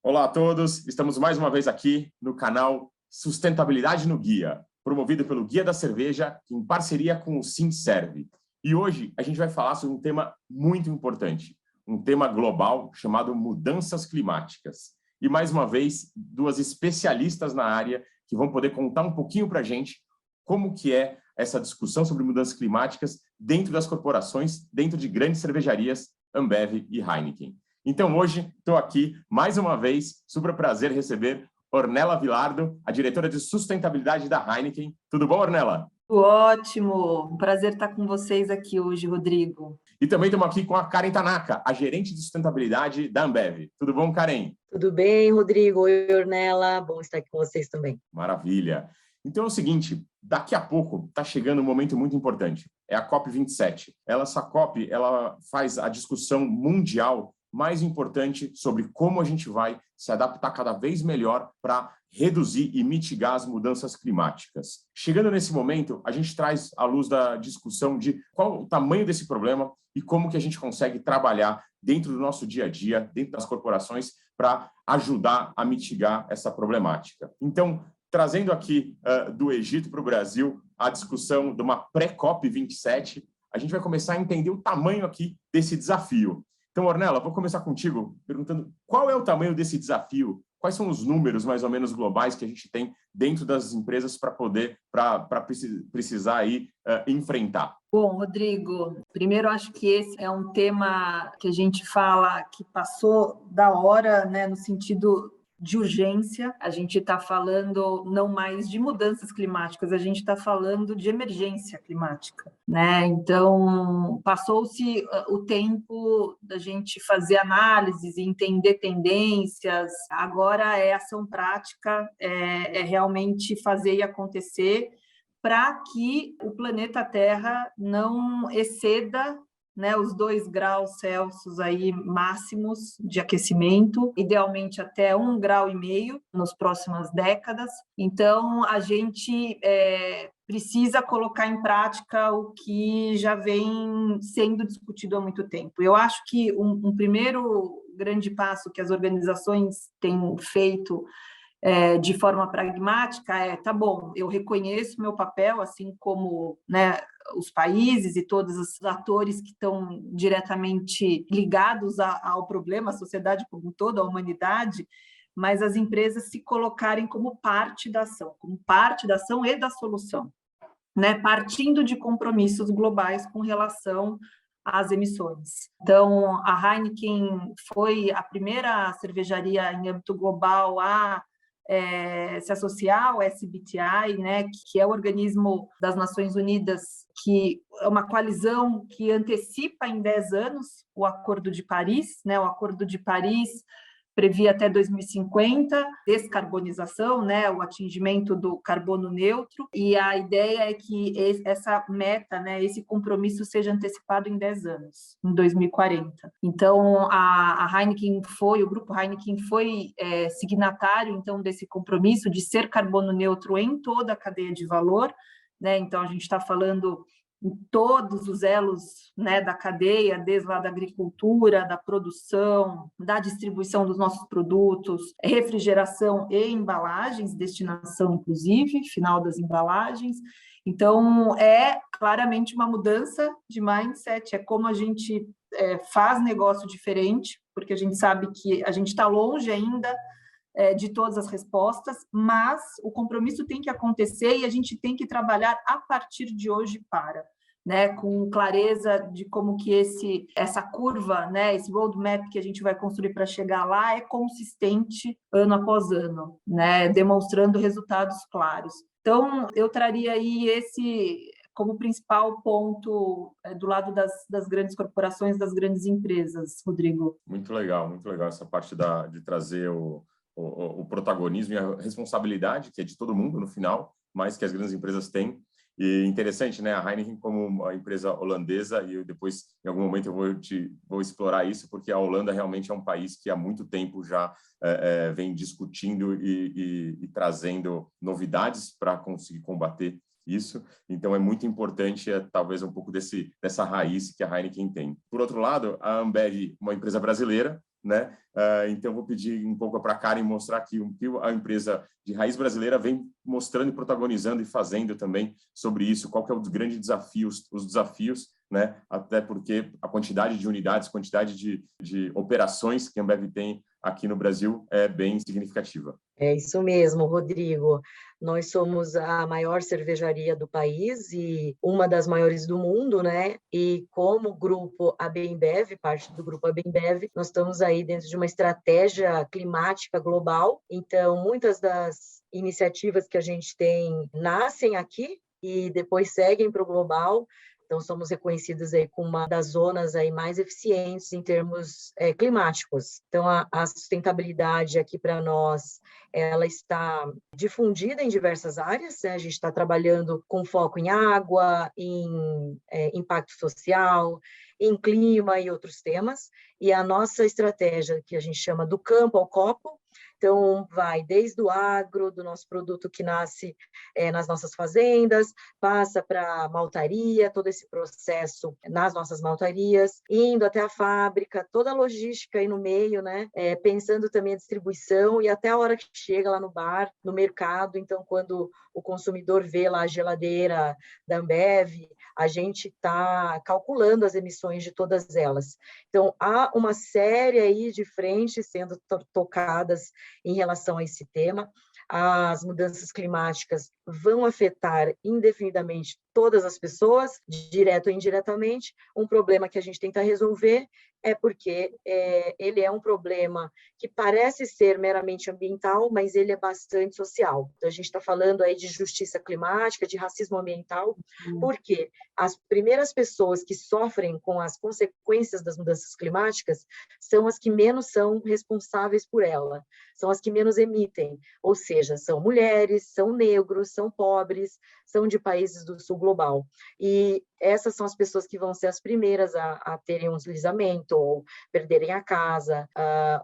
Olá a todos, estamos mais uma vez aqui no canal Sustentabilidade no Guia, promovido pelo Guia da Cerveja, em parceria com o Sinserve. E hoje a gente vai falar sobre um tema muito importante, um tema global chamado mudanças climáticas. E mais uma vez, duas especialistas na área que vão poder contar um pouquinho para a gente como que é essa discussão sobre mudanças climáticas dentro das corporações, dentro de grandes cervejarias, Ambev e Heineken. Então, hoje, estou aqui, mais uma vez, super prazer receber Ornella Vilardo, a diretora de sustentabilidade da Heineken. Tudo bom, Ornella? Ótimo! Um prazer estar com vocês aqui hoje, Rodrigo. E também estamos aqui com a Karen Tanaka, a gerente de sustentabilidade da Ambev. Tudo bom, Karen? Tudo bem, Rodrigo? Oi, Ornella. Bom estar aqui com vocês também. Maravilha. Então é o seguinte, daqui a pouco está chegando um momento muito importante. É a COP27. Essa COP ela faz a discussão mundial mais importante sobre como a gente vai se adaptar cada vez melhor para reduzir e mitigar as mudanças climáticas. Chegando nesse momento, a gente traz à luz da discussão de qual o tamanho desse problema e como que a gente consegue trabalhar dentro do nosso dia a dia, dentro das corporações, para ajudar a mitigar essa problemática. Então, trazendo aqui do Egito para o Brasil a discussão de uma pré-COP27, a gente vai começar a entender o tamanho aqui desse desafio. Então, Ornella, vou começar contigo perguntando qual é o tamanho desse desafio, quais são os números mais ou menos globais que a gente tem dentro das empresas para precisar aí enfrentar. Bom, Rodrigo, primeiro acho que esse é um tema que a gente fala que passou da hora, né, no sentido de urgência. A gente está falando não mais de mudanças climáticas, a gente está falando de emergência climática, né? Então, passou-se o tempo da gente fazer análises e entender tendências, agora é ação prática, é realmente fazer e acontecer para que o planeta Terra não exceda, né, os 2 graus Celsius aí máximos de aquecimento, idealmente até 1,5 grau nas próximas décadas. Então, a gente precisa colocar em prática o que já vem sendo discutido há muito tempo. Eu acho que um primeiro grande passo que as organizações têm feito de forma pragmática tá bom, eu reconheço meu papel, assim como, né, os países e todos os atores que estão diretamente ligados ao problema, a sociedade como um todo, a humanidade, mas as empresas se colocarem como parte da ação e da solução, né, partindo de compromissos globais com relação às emissões. Então, a Heineken foi a primeira cervejaria em âmbito global a se associar ao SBTi, né, que é o organismo das Nações Unidas, que é uma coalizão que antecipa em 10 anos o Acordo de Paris, né? O Acordo de Paris previa até 2050 descarbonização, né, o atingimento do carbono neutro, e a ideia é que essa meta, né, esse compromisso seja antecipado em 10 anos, em 2040. Então, o grupo Heineken foi signatário, então, desse compromisso de ser carbono neutro em toda a cadeia de valor, né? Então, a gente está falando em todos os elos, né, da cadeia, desde lá da agricultura, da produção, da distribuição dos nossos produtos, refrigeração e embalagens, destinação, inclusive, final das embalagens. Então, é claramente uma mudança de mindset, é como a gente faz negócio diferente, porque a gente sabe que a gente está longe ainda de todas as respostas, mas o compromisso tem que acontecer e a gente tem que trabalhar a partir de hoje né, com clareza de como que essa curva, né, esse roadmap que a gente vai construir para chegar lá é consistente ano após ano, né, demonstrando resultados claros. Então, eu traria aí esse como principal ponto do lado das grandes corporações, das grandes empresas, Rodrigo. Muito legal essa parte de trazer o protagonismo e a responsabilidade, que é de todo mundo no final, mas que as grandes empresas têm. E interessante, né? A Heineken como uma empresa holandesa, e eu depois, em algum momento, eu vou explorar isso, porque a Holanda realmente é um país que há muito tempo já vem discutindo e trazendo novidades para conseguir combater isso. Então, é muito importante, talvez, um pouco dessa raiz que a Heineken tem. Por outro lado, a Ambev, uma empresa brasileira, né? Então, vou pedir um pouco para a Karen mostrar aqui o que a empresa de raiz brasileira vem mostrando e protagonizando e fazendo também sobre isso, qual que é os grandes desafios, né? Até porque a quantidade de unidades, quantidade de operações que a Ambev tem aqui no Brasil é bem significativa. É isso mesmo, Rodrigo. Nós somos a maior cervejaria do país e uma das maiores do mundo, né? E como grupo AB InBev, parte do grupo AB InBev, nós estamos aí dentro de uma estratégia climática global. Então, muitas das iniciativas que a gente tem nascem aqui e depois seguem para o global. Então, somos reconhecidos aí como uma das zonas aí mais eficientes em termos climáticos. Então, a sustentabilidade aqui para nós, ela está difundida em diversas áreas, né? A gente está trabalhando com foco em água, em impacto social, em clima e outros temas. E a nossa estratégia, que a gente chama do campo ao copo, então, vai desde o agro, do nosso produto que nasce nas nossas fazendas, passa para a maltaria, todo esse processo nas nossas maltarias, indo até a fábrica, toda a logística aí no meio, né? Pensando também a distribuição e até a hora que chega lá no bar, no mercado. Então, quando o consumidor vê lá a geladeira da Ambev, a gente está calculando as emissões de todas elas. Então, há uma série aí de frentes sendo tocadas em relação a esse tema. As mudanças climáticas vão afetar indefinidamente todas as pessoas, direto ou indiretamente. Um problema que a gente tenta resolver é porque ele é um problema que parece ser meramente ambiental, mas ele é bastante social. Então, a gente está falando aí de justiça climática, de racismo ambiental, porque as primeiras pessoas que sofrem com as consequências das mudanças climáticas são as que menos são responsáveis por ela, são as que menos emitem, ou seja, são mulheres, são negros, são pobres, são de países do sul global. E essas são as pessoas que vão ser as primeiras a terem um deslizamento, ou perderem a casa,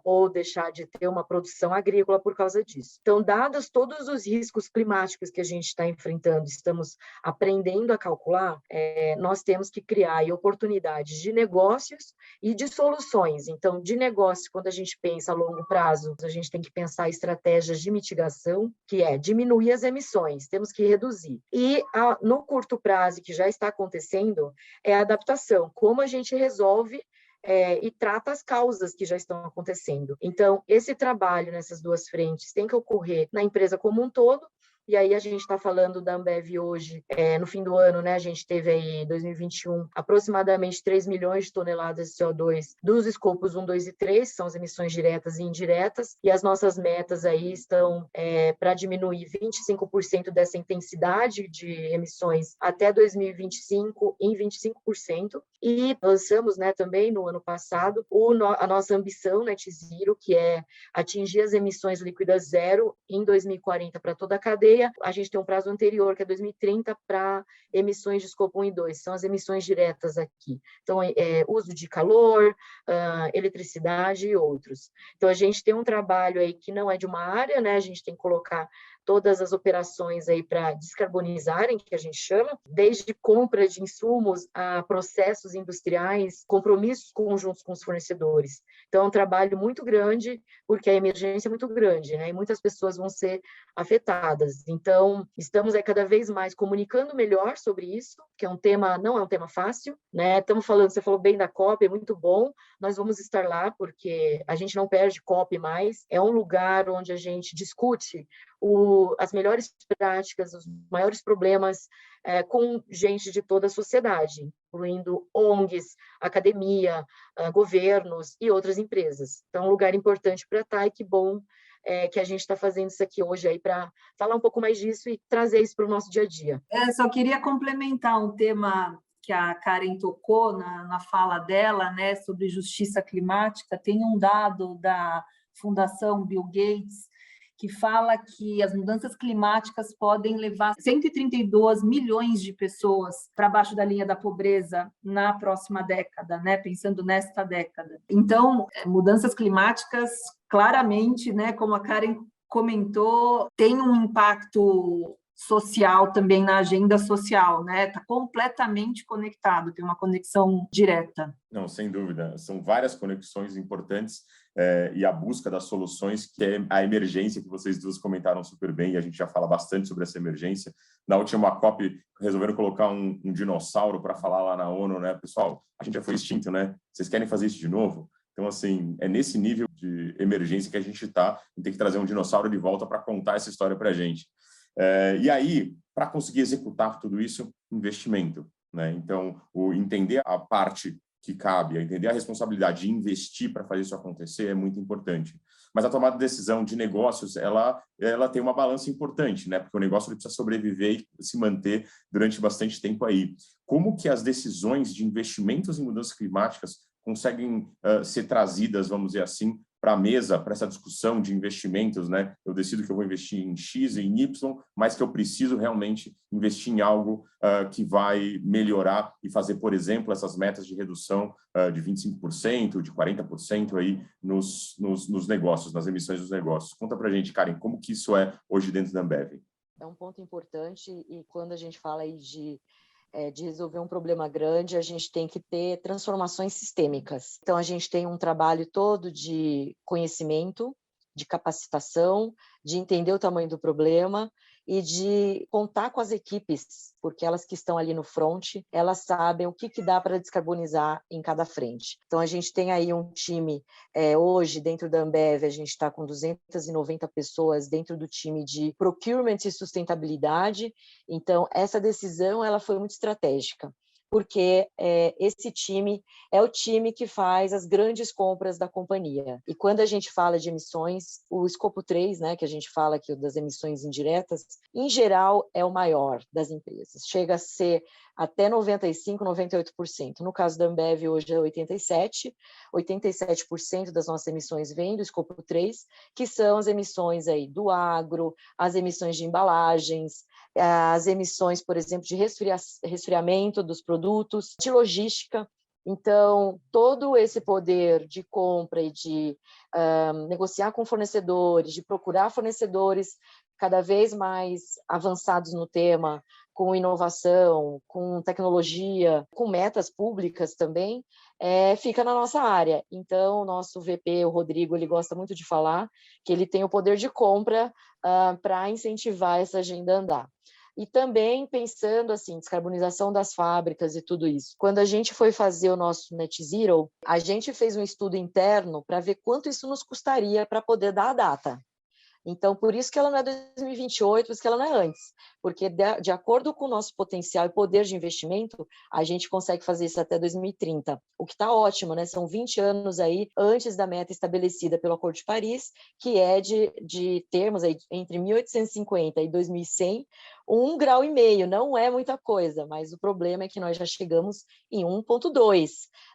ou deixar de ter uma produção agrícola por causa disso. Então, dados todos os riscos climáticos que a gente está enfrentando, estamos aprendendo a calcular, nós temos que criar aí oportunidades de negócios e de soluções. Então, de negócio, quando a gente pensa a longo prazo, a gente tem que pensar estratégias de mitigação, que é diminuir as emissões, temos que reduzir. E no curto prazo, que já está acontecendo, é a adaptação, como a gente resolve e trata as causas que já estão acontecendo. Então, esse trabalho nessas duas frentes tem que ocorrer na empresa como um todo. E aí a gente está falando da Ambev hoje, no fim do ano, né? A gente teve aí, 2021, aproximadamente 3 milhões de toneladas de CO2 dos escopos 1, 2 e 3, são as emissões diretas e indiretas, e as nossas metas aí estão para diminuir 25% dessa intensidade de emissões até 2025 em 25%, e lançamos, né, também no ano passado a nossa ambição Net Zero, que é atingir as emissões líquidas zero em 2040 para toda a cadeia. A gente tem um prazo anterior, que é 2030, para emissões de escopo 1 e 2, são as emissões diretas aqui. Então, uso de calor, eletricidade e outros. Então, a gente tem um trabalho aí que não é de uma área, né? A gente tem que colocar todas as operações aí para descarbonizarem, que a gente chama, desde compra de insumos a processos industriais, compromissos conjuntos com os fornecedores. Então, é um trabalho muito grande, porque a emergência é muito grande, né? E muitas pessoas vão ser afetadas. Então, estamos aí cada vez mais comunicando melhor sobre isso, que é um tema, não é um tema fácil, né? Estamos falando, você falou bem da COP, é muito bom, nós vamos estar lá, porque a gente não perde COP mais, é um lugar onde a gente discute as melhores práticas, os maiores problemas com gente de toda a sociedade, incluindo ONGs, academia, governos e outras empresas. Então, é um lugar importante para estar, e que bom que a gente está fazendo isso aqui hoje aí para falar um pouco mais disso e trazer isso para o nosso dia a dia. Só queria complementar um tema que a Karen tocou na fala dela, né, sobre justiça climática. Tem um dado da Fundação Bill Gates que fala que as mudanças climáticas podem levar 132 milhões de pessoas para baixo da linha da pobreza na próxima década, né? Pensando nesta década. Então, mudanças climáticas, claramente, né, como a Karen comentou, tem um impacto social também na agenda social, né? Está completamente conectado, tem uma conexão direta. Não, sem dúvida. São várias conexões importantes. e a busca das soluções, que é a emergência que vocês duas comentaram super bem, e a gente já fala bastante sobre essa emergência. Na última COP, resolveram colocar um dinossauro para falar lá na ONU, né? Pessoal, a gente já foi extinto, né? Vocês querem fazer isso de novo? Então, assim, é nesse nível de emergência que a gente está, e tem que trazer um dinossauro de volta para contar essa história para a gente. E aí, para conseguir executar tudo isso, investimento, né? Então, entender a parte que cabe, entender a responsabilidade de investir para fazer isso acontecer é muito importante. Mas a tomada de decisão de negócios, ela tem uma balança importante, né? Porque o negócio ele precisa sobreviver e se manter durante bastante tempo aí. Como que as decisões de investimentos em mudanças climáticas conseguem ser trazidas, vamos dizer assim, para a mesa, para essa discussão de investimentos, né? Eu decido que eu vou investir em X e em Y, mas que eu preciso realmente investir em algo que vai melhorar e fazer, por exemplo, essas metas de redução de 25%, de 40% aí nos negócios, nas emissões dos negócios. Conta para a gente, Karen, como que isso é hoje dentro da Ambev? É um ponto importante, e quando a gente fala aí de resolver um problema grande, a gente tem que ter transformações sistêmicas. Então, a gente tem um trabalho todo de conhecimento, de capacitação, de entender o tamanho do problema e de contar com as equipes, porque elas que estão ali no front, elas sabem o que dá para descarbonizar em cada frente. Então, a gente tem aí um time, hoje, dentro da Ambev, a gente está com 290 pessoas dentro do time de procurement e sustentabilidade. Então, essa decisão ela foi muito estratégica, porque esse time é o time que faz as grandes compras da companhia. E quando a gente fala de emissões, o escopo 3, né, que a gente fala aqui das emissões indiretas, em geral é o maior das empresas. Chega a ser até 95%, 98%. No caso da Ambev, hoje é 87%. 87% das nossas emissões vêm do escopo 3, que são as emissões aí do agro, as emissões de embalagens, as emissões, por exemplo, de resfriamento dos produtos, de logística. Então, todo esse poder de compra e de negociar com fornecedores, de procurar fornecedores cada vez mais avançados no tema, com inovação, com tecnologia, com metas públicas também, fica na nossa área. Então, o nosso VP, o Rodrigo, ele gosta muito de falar que ele tem o poder de compra para incentivar essa agenda a andar. E também pensando assim, descarbonização das fábricas e tudo isso. Quando a gente foi fazer o nosso Net Zero, a gente fez um estudo interno para ver quanto isso nos custaria para poder dar a data. Então, por isso que ela não é 2028, por isso que ela não é antes. Porque, de acordo com o nosso potencial e poder de investimento, a gente consegue fazer isso até 2030. O que está ótimo, né? São 20 anos aí antes da meta estabelecida pelo Acordo de Paris, que é de termos aí entre 1850 e 2100, 1,5 grau. Não é muita coisa, mas o problema é que nós já chegamos em 1,2.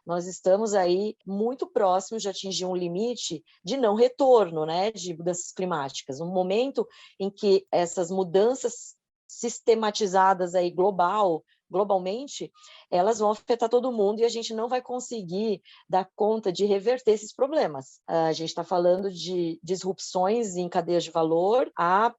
Nós estamos aí muito próximos de atingir um limite de não retorno, né, de mudanças climáticas. Um momento em que essas mudanças sistematizadas aí globalmente, elas vão afetar todo mundo e a gente não vai conseguir dar conta de reverter esses problemas. A gente está falando de disrupções em cadeias de valor, a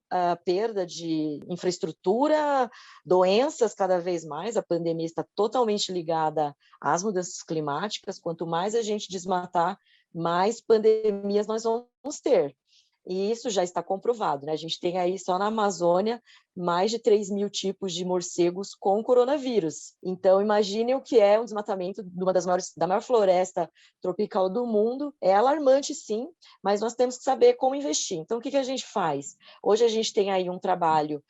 perda de infraestrutura, doenças cada vez mais, a pandemia está totalmente ligada às mudanças climáticas, quanto mais a gente desmatar, mais pandemias nós vamos ter. E isso já está comprovado, né? A gente tem aí só na Amazônia mais de 3.000 tipos de morcegos com coronavírus. Então, imagine o que é um desmatamento de da maior floresta tropical do mundo. É alarmante, sim, mas nós temos que saber como investir. Então, o que a gente faz? Hoje a gente tem aí um trabalho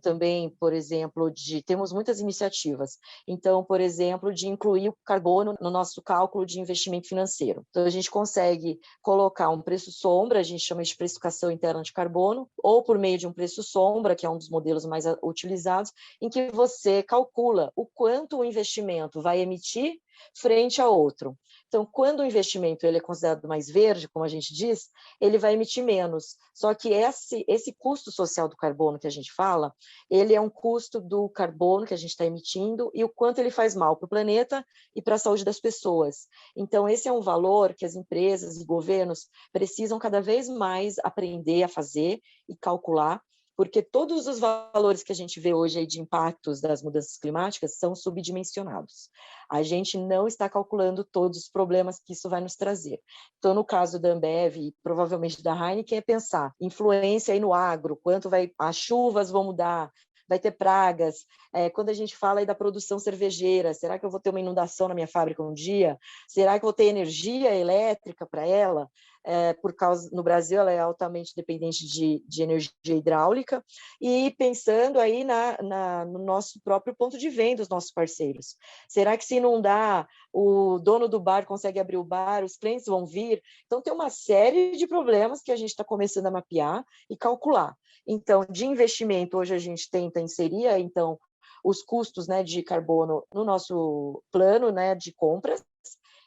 também, por exemplo, temos muitas iniciativas. Então, por exemplo, de incluir o carbono no nosso cálculo de investimento financeiro. Então, a gente consegue colocar um preço sombra, a gente chama de precificação interna de carbono, ou por meio de um preço sombra, que é um dos modelos mais utilizados, em que você calcula o quanto o investimento vai emitir frente a outro. Então, quando o investimento ele é considerado mais verde, como a gente diz, ele vai emitir menos. Só que esse custo social do carbono que a gente fala, ele é um custo do carbono que a gente está emitindo e o quanto ele faz mal para o planeta e para a saúde das pessoas. Então, esse é um valor que as empresas e governos precisam cada vez mais aprender a fazer e calcular, porque todos os valores que a gente vê hoje aí de impactos das mudanças climáticas são subdimensionados. A gente não está calculando todos os problemas que isso vai nos trazer. Então, no caso da Ambev e provavelmente da Heineken, é pensar influência aí no agro, quanto as chuvas vão mudar, vai ter pragas. Quando a gente fala aí da produção cervejeira, será que eu vou ter uma inundação na minha fábrica um dia? Será que eu vou ter energia elétrica para ela? No Brasil, ela é altamente dependente de energia hidráulica, e pensando aí no nosso próprio ponto de venda, os nossos parceiros. Será que se inundar, o dono do bar consegue abrir o bar, os clientes vão vir? Então, tem uma série de problemas que a gente está começando a mapear e calcular. Então, de investimento, hoje a gente tenta inserir, então, os custos, né, de carbono no nosso plano, né, de compras.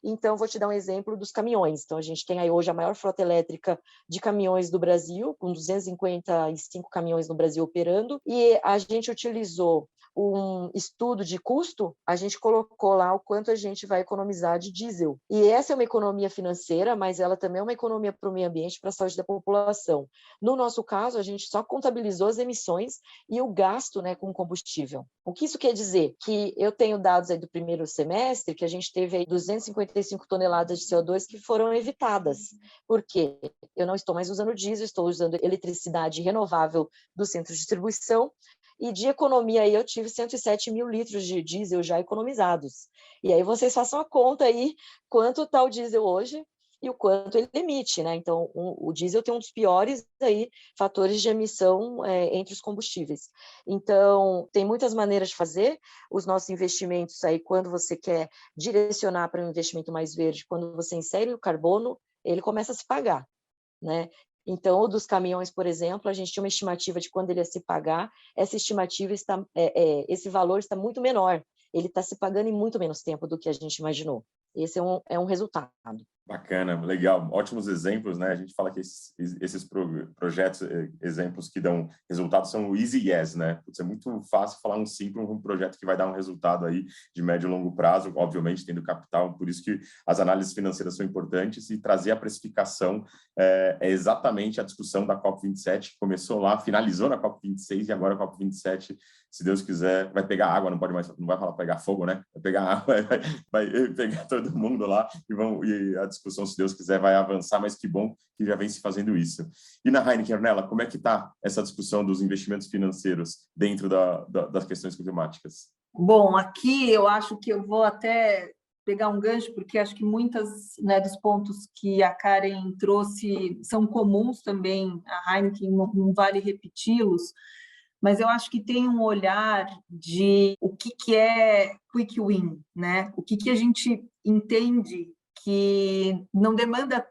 Então, vou te dar um exemplo dos caminhões. Então, a gente tem aí hoje a maior frota elétrica de caminhões do Brasil, com 255 caminhões no Brasil operando, e a gente utilizou um estudo de custo, a gente colocou lá o quanto a gente vai economizar de diesel. E essa é uma economia financeira, mas ela também é uma economia para o meio ambiente, para a saúde da população. No nosso caso, a gente só contabilizou as emissões e o gasto, né, com combustível. O que isso quer dizer? Que eu tenho dados aí do primeiro semestre, que a gente teve aí 255 toneladas de CO2 que foram evitadas. Por quê? Eu não estou mais usando diesel, estou usando eletricidade renovável do centro de distribuição. E de economia aí eu tive 107 mil litros de diesel já economizados. E aí vocês façam a conta aí quanto está o diesel hoje e o quanto ele emite, né? Então, o diesel tem um dos piores aí fatores de emissão entre os combustíveis. Então, tem muitas maneiras de fazer. Os nossos investimentos aí, quando você quer direcionar para um investimento mais verde, quando você insere o carbono, ele começa a se pagar, né? Então, o dos caminhões, por exemplo, a gente tinha uma estimativa de quando ele ia se pagar, essa estimativa esse valor está muito menor, ele está se pagando em muito menos tempo do que a gente imaginou. Esse é um resultado. Bacana, legal, ótimos exemplos, né? A gente fala que esses projetos, exemplos que dão resultados são o easy yes, né? Putz, é muito fácil falar um simples, um projeto que vai dar um resultado aí de médio e longo prazo, obviamente tendo capital, por isso que as análises financeiras são importantes, e trazer a precificação é exatamente a discussão da COP27, que começou lá, finalizou na COP26 e agora a COP27, se Deus quiser, vai pegar água, não vai falar pegar fogo, né? Vai pegar água, vai pegar todo mundo lá e a discussão, se Deus quiser, vai avançar, mas que bom que já vem se fazendo isso. E na Heineken, Ornella, como é que está essa discussão dos investimentos financeiros dentro das questões climáticas? Bom, aqui eu acho que eu vou até pegar um gancho, porque acho que muitas, né, dos pontos que a Karen trouxe são comuns também, a Heineken não vale repeti-los, mas eu acho que tem um olhar de o que é quick win, né? O que a gente entende que não demanda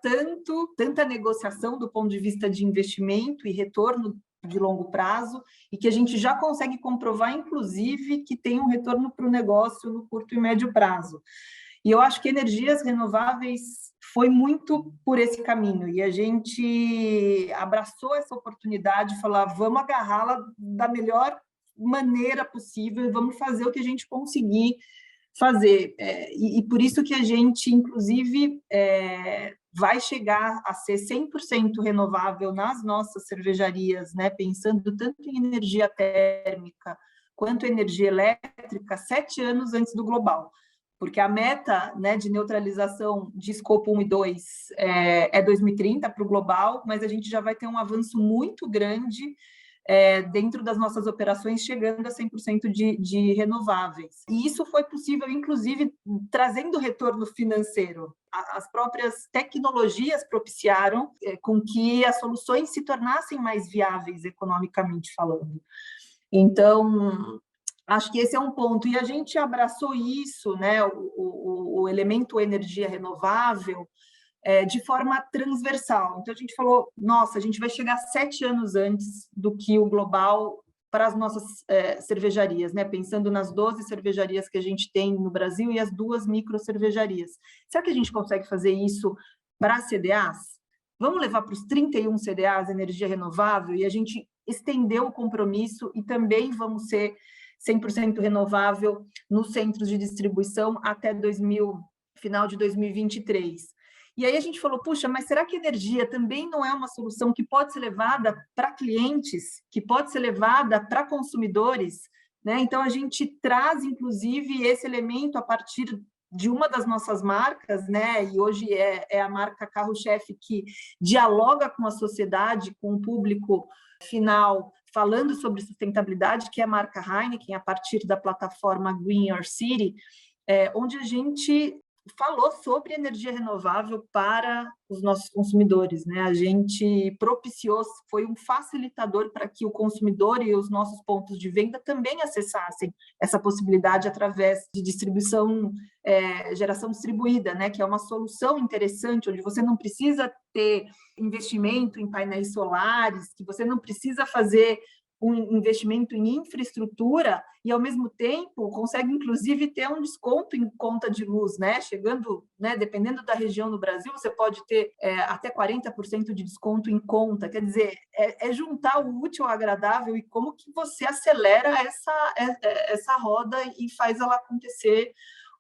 tanta negociação do ponto de vista de investimento e retorno de longo prazo, e que a gente já consegue comprovar, inclusive, que tem um retorno para o negócio no curto e médio prazo. E eu acho que energias renováveis foi muito por esse caminho, e a gente abraçou essa oportunidade de falar, vamos agarrá-la da melhor maneira possível, vamos fazer o que a gente conseguir fazer. E por isso que a gente, inclusive, vai chegar a ser 100% renovável nas nossas cervejarias, né? Pensando tanto em energia térmica quanto energia elétrica, 7 anos antes do global. Porque a meta, né, de neutralização de escopo 1 e 2 é 2030 para o global, mas a gente já vai ter um avanço muito grande dentro das nossas operações, chegando a 100% de renováveis. E isso foi possível, inclusive, trazendo retorno financeiro. As próprias tecnologias propiciaram com que as soluções se tornassem mais viáveis economicamente falando. Então, acho que esse é um ponto. E a gente abraçou isso, né, o elemento energia renovável, de forma transversal. Então, a gente falou, nossa, a gente vai chegar 7 anos antes do que o global para as nossas cervejarias, né? Pensando nas 12 cervejarias que a gente tem no Brasil e as 2 micro cervejarias. Será que a gente consegue fazer isso para as CDAs? Vamos levar para os 31 CDAs energia renovável, e a gente estendeu o compromisso, e também vamos ser 100% renovável nos centros de distribuição até final de 2023. E aí a gente falou, puxa, mas será que energia também não é uma solução que pode ser levada para clientes, que pode ser levada para consumidores, né? Então a gente traz, inclusive, esse elemento a partir de uma das nossas marcas, né? E hoje é a marca carro-chefe que dialoga com a sociedade, com o público final, falando sobre sustentabilidade, que é a marca Heineken, a partir da plataforma Green Your City, onde a gente falou sobre energia renovável para os nossos consumidores, né? A gente propiciou, foi um facilitador para que o consumidor e os nossos pontos de venda também acessassem essa possibilidade através de distribuição, geração distribuída, né? Que é uma solução interessante, onde você não precisa ter investimento em painéis solares, que você não precisa fazer um investimento em infraestrutura e, ao mesmo tempo, consegue, inclusive, ter um desconto em conta de luz, né? Chegando, né, dependendo da região no Brasil, você pode ter até 40% de desconto em conta. Quer dizer, juntar o útil ao agradável e como que você acelera essa roda e faz ela acontecer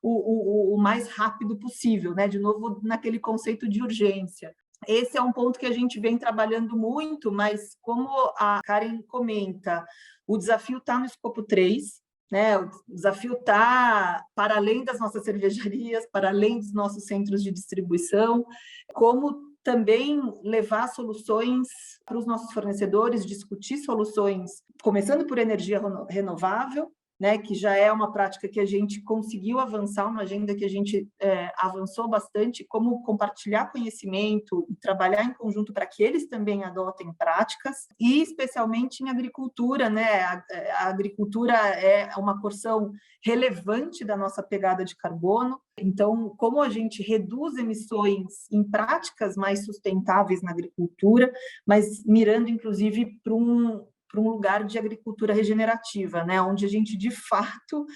o mais rápido possível, né? De novo, naquele conceito de urgência. Esse é um ponto que a gente vem trabalhando muito, mas como a Karen comenta, o desafio está no escopo 3, né? O desafio está para além das nossas cervejarias, para além dos nossos centros de distribuição, como também levar soluções para os nossos fornecedores, discutir soluções, começando por energia renovável, né, que já é uma prática que a gente conseguiu avançar, uma agenda que a gente avançou bastante, como compartilhar conhecimento e trabalhar em conjunto para que eles também adotem práticas, e especialmente em agricultura, né? A agricultura é uma porção relevante da nossa pegada de carbono, então, como a gente reduz emissões em práticas mais sustentáveis na agricultura, mas mirando, inclusive, para um lugar de agricultura regenerativa, né? Onde a gente, de fato,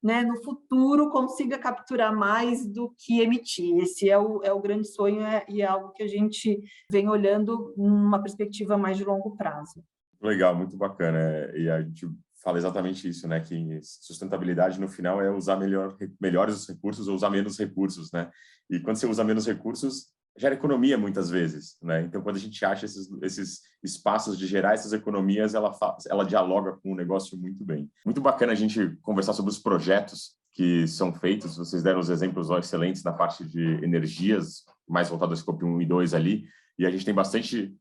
né, no futuro, consiga capturar mais do que emitir. Esse é o grande sonho e é algo que a gente vem olhando numa perspectiva mais de longo prazo. Legal, muito bacana. E a gente fala exatamente isso, né? Que sustentabilidade, no final, é usar melhores os recursos ou usar menos recursos, né? E quando você usa menos recursos, gera economia muitas vezes, né? Então, quando a gente acha esses espaços de gerar essas economias, ela dialoga com o negócio muito bem. Muito bacana a gente conversar sobre os projetos que são feitos. Vocês deram os exemplos excelentes na parte de energias, mais voltado ao escopo 1 e 2 ali, e a gente tem bastante,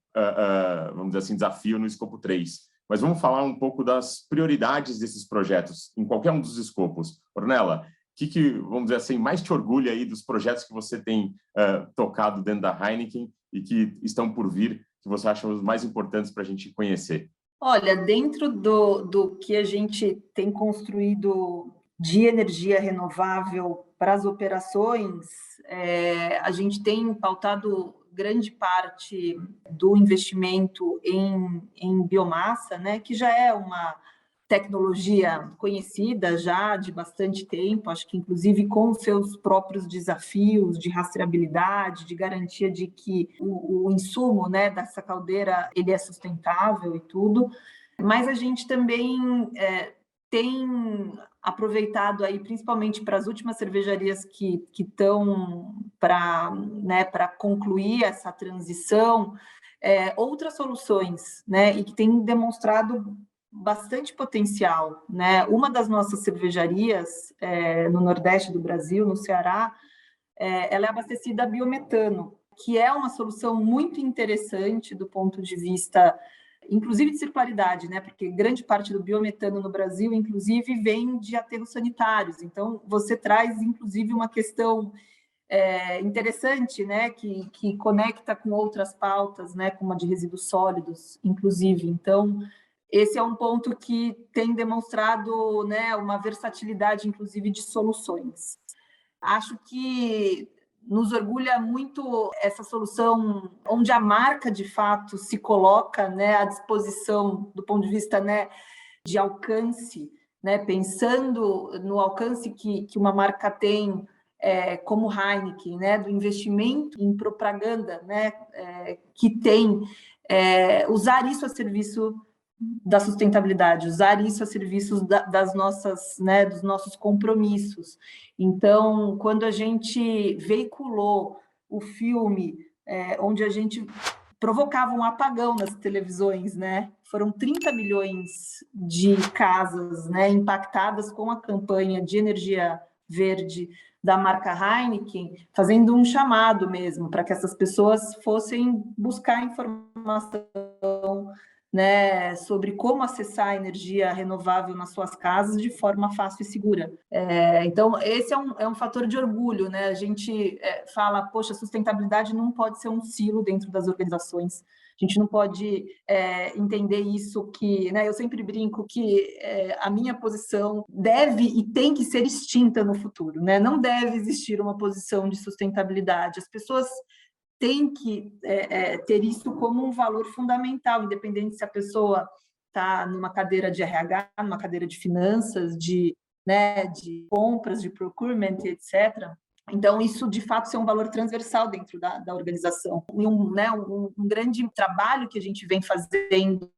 vamos dizer assim, desafio no escopo 3. Mas vamos falar um pouco das prioridades desses projetos, em qualquer um dos escopos. Ornella, o que, vamos dizer assim, mais te orgulha aí dos projetos que você tem tocado dentro da Heineken e que estão por vir, que você acha os mais importantes para a gente conhecer? Olha, dentro do que a gente tem construído de energia renovável para as operações, a gente tem pautado grande parte do investimento em biomassa, né, que já é uma tecnologia conhecida já de bastante tempo, acho que inclusive com seus próprios desafios de rastreabilidade, de garantia de que o insumo, né, dessa caldeira ele é sustentável e tudo, mas a gente também tem aproveitado aí, principalmente para as últimas cervejarias que estão para, né, para concluir essa transição, outras soluções, né, e que tem demonstrado bastante potencial, né? Uma das nossas cervejarias no Nordeste do Brasil, no Ceará, ela é abastecida a biometano, que é uma solução muito interessante do ponto de vista, inclusive de circularidade, né? Porque grande parte do biometano no Brasil, inclusive, vem de aterros sanitários. Então, você traz, inclusive, uma questão interessante, né? Que conecta com outras pautas, né? Como a de resíduos sólidos, inclusive. Então, esse é um ponto que tem demonstrado, né, uma versatilidade, inclusive, de soluções. Acho que nos orgulha muito essa solução onde a marca, de fato, se coloca, né, à disposição do ponto de vista, né, de alcance, né, pensando no alcance que uma marca tem, como Heineken, né, do investimento em propaganda, né, que tem, usar isso a serviço da sustentabilidade, usar isso a serviço das nossas, né, dos nossos compromissos. Então, quando a gente veiculou, o filme onde a gente provocava um apagão nas televisões, né? Foram 30 milhões de casas, né, impactadas com a campanha de energia verde da marca Heineken, fazendo um chamado mesmo para que essas pessoas fossem buscar informação, né, sobre como acessar a energia renovável nas suas casas de forma fácil e segura. Então, esse é um fator de orgulho, né? A gente fala, poxa, sustentabilidade não pode ser um silo dentro das organizações. A gente não pode entender isso que, né, eu sempre brinco que a minha posição deve e tem que ser extinta no futuro, né? Não deve existir uma posição de sustentabilidade. As pessoas têm que ter isso como um valor fundamental, independente se a pessoa está numa cadeira de RH, numa cadeira de finanças, de compras, de procurement, etc. Então, isso, de fato, é um valor transversal dentro da organização. E um grande trabalho que a gente vem fazendo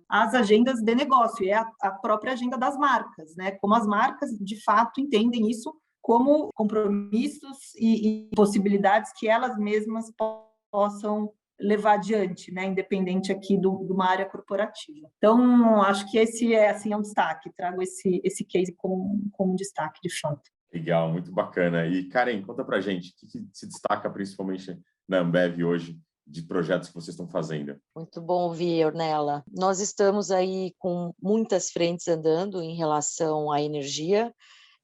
as agendas de negócio, e a própria agenda das marcas, né? Como as marcas, de fato, entendem isso como compromissos e possibilidades que elas mesmas possam levar adiante, né? Independente aqui de uma área corporativa. Então, acho que esse é um destaque, trago esse case como um destaque, de fato. Legal, muito bacana. E, Karen, conta pra gente, o que se destaca principalmente na Ambev hoje, de projetos que vocês estão fazendo? Muito bom ouvir, Ornella. Nós estamos aí com muitas frentes andando em relação à energia,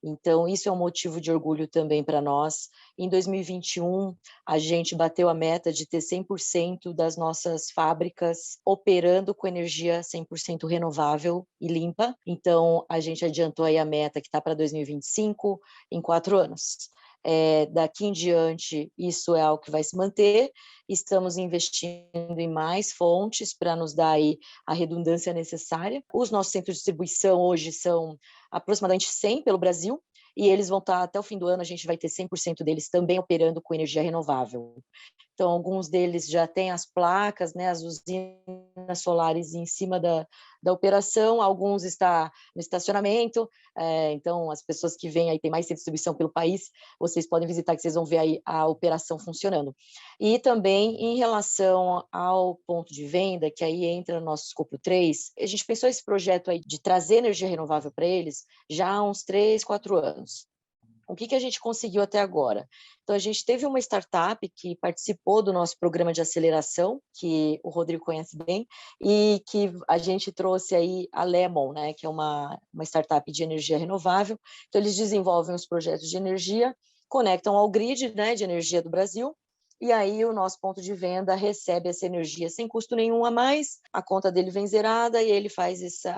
então isso é um motivo de orgulho também para nós. Em 2021, a gente bateu a meta de ter 100% das nossas fábricas operando com energia 100% renovável e limpa. Então, a gente adiantou aí a meta que está para 2025, em 4 anos. Daqui em diante, isso é algo que vai se manter. Estamos investindo em mais fontes para nos dar aí a redundância necessária. Os nossos centros de distribuição hoje são aproximadamente 100 pelo Brasil, e eles vão estar, até o fim do ano, a gente vai ter 100% deles também operando com energia renovável. Então, alguns deles já têm as placas, né, as usinas solares em cima da operação, alguns estão no estacionamento, então as pessoas que vêm aí, tem mais distribuição pelo país, vocês podem visitar que vocês vão ver aí a operação funcionando. E também em relação ao ponto de venda, que aí entra no nosso escopo 3, a gente pensou esse projeto aí de trazer energia renovável para eles já há uns 3, 4 anos. O que a gente conseguiu até agora? Então, a gente teve uma startup que participou do nosso programa de aceleração, que o Rodrigo conhece bem, e que a gente trouxe aí a Lemon, né, que é uma startup de energia renovável. Então, eles desenvolvem os projetos de energia, conectam ao grid, né, de energia do Brasil, e aí o nosso ponto de venda recebe essa energia sem custo nenhum a mais, a conta dele vem zerada e a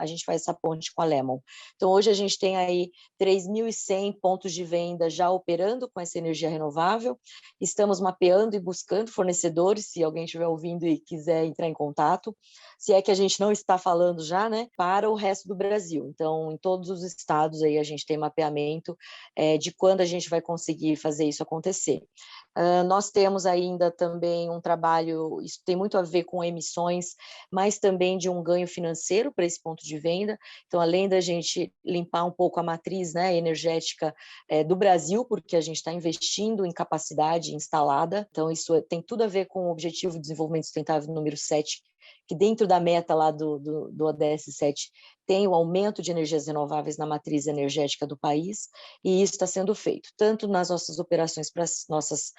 gente faz essa ponte com a Lemon. Então, hoje a gente tem aí 3.100 pontos de venda já operando com essa energia renovável. Estamos mapeando e buscando fornecedores, se alguém estiver ouvindo e quiser entrar em contato, se é que a gente não está falando já, né, para o resto do Brasil. Então, em todos os estados aí a gente tem mapeamento de quando a gente vai conseguir fazer isso acontecer. Nós temos ainda também um trabalho, isso tem muito a ver com emissões, mas também de um ganho financeiro para esse ponto de venda. Então, além da gente limpar um pouco a matriz, né, energética do Brasil, porque a gente está investindo em capacidade instalada, então isso tem tudo a ver com o Objetivo de Desenvolvimento Sustentável número 7, que dentro da meta lá do ODS 7 tem o aumento de energias renováveis na matriz energética do país, e isso está sendo feito, tanto nas nossas operações para as nossas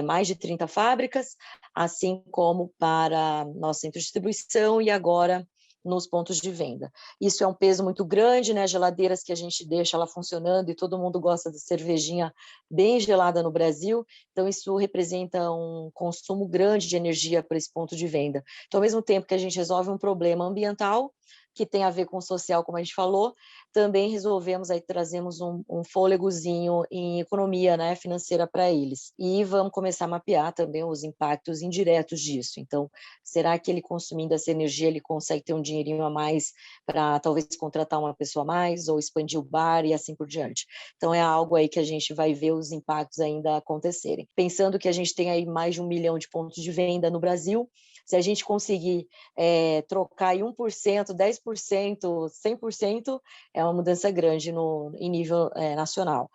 mais de 30 fábricas, assim como para nosso centro de distribuição e agora nos pontos de venda. Isso é um peso muito grande, né? Geladeiras que a gente deixa lá funcionando e todo mundo gosta de cervejinha bem gelada no Brasil, então isso representa um consumo grande de energia para esse ponto de venda. Então, ao mesmo tempo que a gente resolve um problema ambiental, que tem a ver com o social, como a gente falou, também resolvemos, aí trazemos um fôlegozinho em economia, né, financeira para eles. E vamos começar a mapear também os impactos indiretos disso. Então, será que ele consumindo essa energia, ele consegue ter um dinheirinho a mais para talvez contratar uma pessoa a mais, ou expandir o bar e assim por diante. Então, é algo aí que a gente vai ver os impactos ainda acontecerem. Pensando que a gente tem aí mais de 1 milhão de pontos de venda no Brasil, se a gente conseguir trocar aí 1%, 10%, 100%, é uma mudança grande em nível nacional.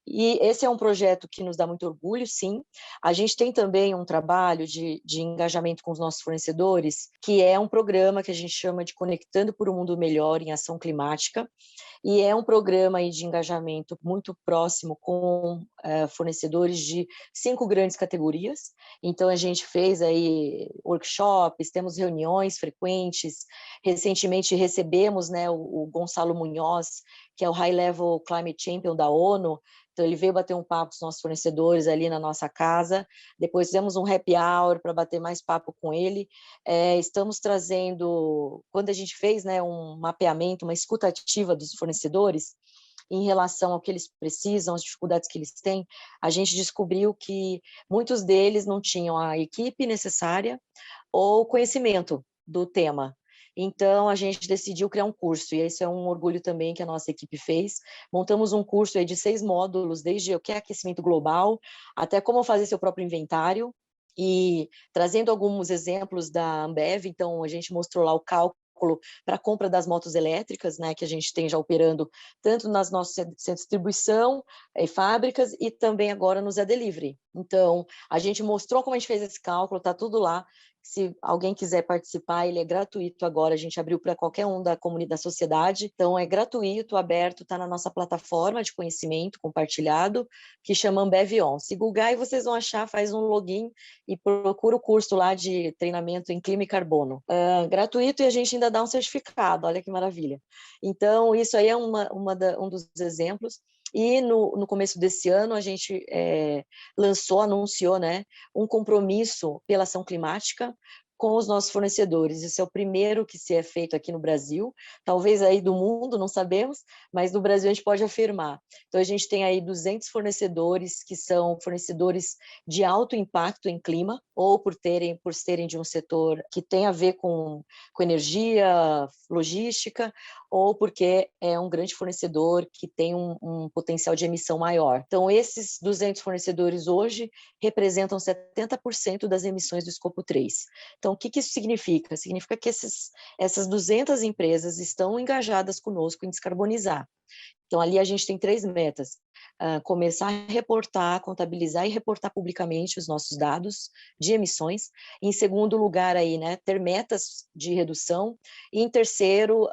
E esse é um projeto que nos dá muito orgulho, sim. A gente tem também um trabalho de engajamento com os nossos fornecedores, que é um programa que a gente chama de Conectando por um Mundo Melhor em Ação Climática, e é um programa aí de engajamento muito próximo com fornecedores de 5 grandes categorias. Então, a gente fez aí workshops, temos reuniões frequentes. Recentemente recebemos, né, o Gonçalo Munhoz, que é o High Level Climate Champion da ONU. Então, ele veio bater um papo com os nossos fornecedores ali na nossa casa. Depois fizemos um happy hour para bater mais papo com ele. Estamos trazendo, quando a gente fez, né, um mapeamento, uma escuta ativa dos fornecedores, em relação ao que eles precisam, as dificuldades que eles têm, a gente descobriu que muitos deles não tinham a equipe necessária ou conhecimento do tema. Então, a gente decidiu criar um curso, e isso é um orgulho também que a nossa equipe fez. Montamos um curso aí de 6 módulos, desde o que é aquecimento global, até como fazer seu próprio inventário, e trazendo alguns exemplos da Ambev. Então, a gente mostrou lá o cálculo para a compra das motos elétricas, né, que a gente tem já operando tanto nas nossas centros de distribuição e fábricas, e também agora no Zé Delivery. Então, a gente mostrou como a gente fez esse cálculo, está tudo lá. Se alguém quiser participar, ele é gratuito agora, a gente abriu para qualquer um da comunidade, da sociedade, então é gratuito, aberto, está na nossa plataforma de conhecimento compartilhado, que chama Ambev On. Se googar, vocês vão achar, faz um login e procura o curso lá de treinamento em clima e carbono. Gratuito, e a gente ainda dá um certificado, olha que maravilha. Então, isso aí é um dos exemplos. E no começo desse ano, a gente anunciou, né, um compromisso pela ação climática com os nossos fornecedores. Esse é o primeiro que se é feito aqui no Brasil, talvez aí do mundo, não sabemos, mas no Brasil a gente pode afirmar. Então, a gente tem aí 200 fornecedores que são fornecedores de alto impacto em clima, ou por serem de um setor que tem a ver com energia, logística, ou porque é um grande fornecedor que tem um potencial de emissão maior. Então, esses 200 fornecedores hoje representam 70% das emissões do escopo 3. Então, o que isso significa? Significa que essas 200 empresas estão engajadas conosco em descarbonizar. Então, ali a gente tem 3 metas. Começar a reportar, contabilizar e reportar publicamente os nossos dados de emissões. Em segundo lugar, aí, né, ter metas de redução. E em terceiro,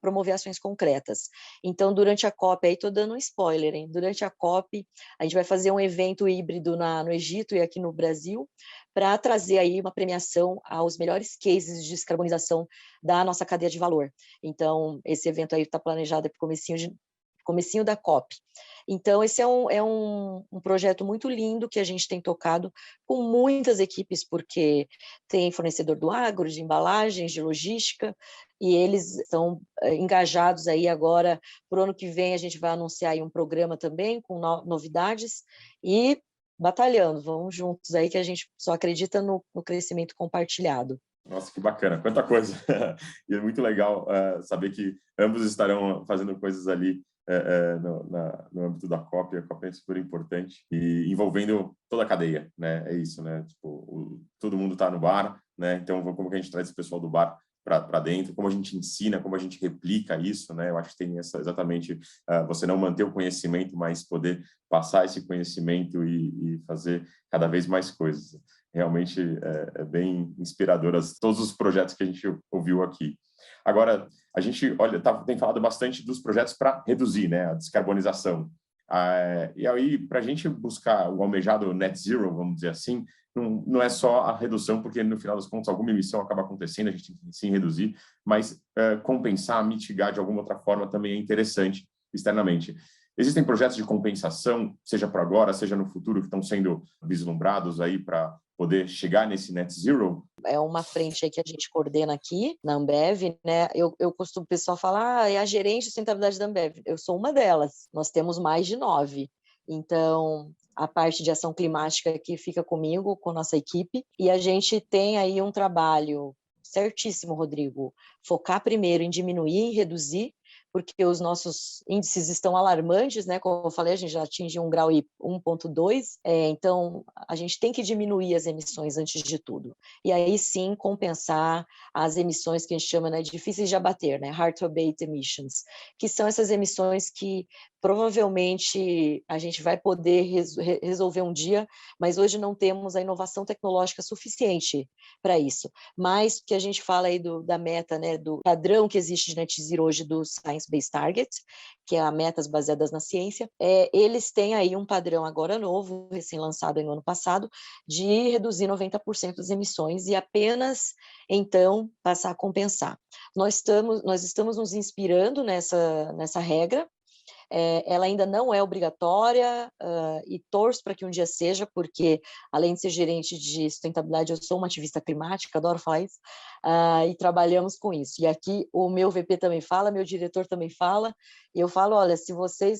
promover ações concretas. Então, durante a COP, aí estou dando um spoiler, hein? Durante a COP, a gente vai fazer um evento híbrido no Egito e aqui no Brasil, para trazer aí uma premiação aos melhores cases de descarbonização da nossa cadeia de valor. Então, esse evento aí está planejado para o comecinho da COP. Então, esse é um projeto muito lindo que a gente tem tocado com muitas equipes, porque tem fornecedor do agro, de embalagens, de logística, e eles estão engajados aí agora. Para o ano que vem, a gente vai anunciar aí um programa também com novidades, e batalhando, vamos juntos aí, que a gente só acredita no crescimento compartilhado. Nossa, que bacana, quanta coisa! E é muito legal saber que ambos estarão fazendo coisas ali no âmbito da COP. A COP é super importante e envolvendo toda a cadeia, né? É isso, né? Tipo, todo mundo está no bar, né? Então, como que a gente traz esse pessoal do bar para dentro, como a gente ensina, como a gente replica isso, né? Eu acho que tem exatamente você não manter o conhecimento, mas poder passar esse conhecimento e fazer cada vez mais coisas. Realmente é bem inspirador todos os projetos que a gente ouviu aqui. Agora, a gente tem falado bastante dos projetos para reduzir, né, a descarbonização. E aí, para a gente buscar o almejado net zero, vamos dizer assim, não é só a redução, porque no final das contas alguma emissão acaba acontecendo, a gente tem que sim reduzir, mas compensar, mitigar de alguma outra forma também é interessante externamente. Existem projetos de compensação, seja para agora, seja no futuro, que estão sendo vislumbrados aí para poder chegar nesse net zero? É uma frente aí que a gente coordena aqui na Ambev, né? Eu costumo, o pessoal falar, é a gerente de sustentabilidade da Ambev. Eu sou uma delas. Nós temos mais de 9. Então, a parte de ação climática aqui fica comigo, com a nossa equipe, e a gente tem aí um trabalho certíssimo, Rodrigo. Focar primeiro em diminuir e reduzir, porque os nossos índices estão alarmantes, né? Como eu falei, a gente já atinge 1 grau e 1,2, então a gente tem que diminuir as emissões antes de tudo. E aí sim compensar as emissões que a gente chama, né, difíceis de abater, né? Hard to abate emissions, que são essas emissões que provavelmente a gente vai poder resolver um dia, mas hoje não temos a inovação tecnológica suficiente para isso. Mas que a gente fala aí da meta, né, do padrão que existe de Net Zero hoje do Science Based Targets, que é a metas baseadas na ciência, eles têm aí um padrão agora novo, recém-lançado no ano passado, de reduzir 90% das emissões e apenas, então, passar a compensar. Nós estamos nos inspirando nessa regra. Ela ainda não é obrigatória e torço para que um dia seja, porque além de ser gerente de sustentabilidade, eu sou uma ativista climática, adoro falar isso, e trabalhamos com isso. E aqui o meu VP também fala, meu diretor também fala, e eu falo, olha, se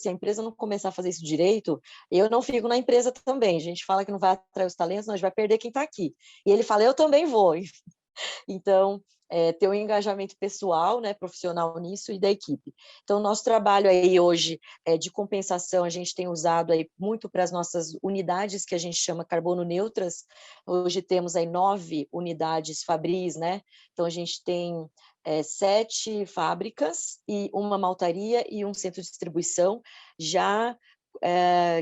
a empresa não começar a fazer isso direito, eu não fico na empresa também. A gente fala que não vai atrair os talentos, nós vai perder quem está aqui. E ele fala, eu também vou. Então, ter um engajamento pessoal, né, profissional nisso e da equipe. Então, nosso trabalho aí hoje de compensação, a gente tem usado aí muito para as nossas unidades, que a gente chama carbono neutras. Hoje temos aí 9 unidades Fabris, né? Então, a gente tem 7 fábricas e uma maltaria e um centro de distribuição já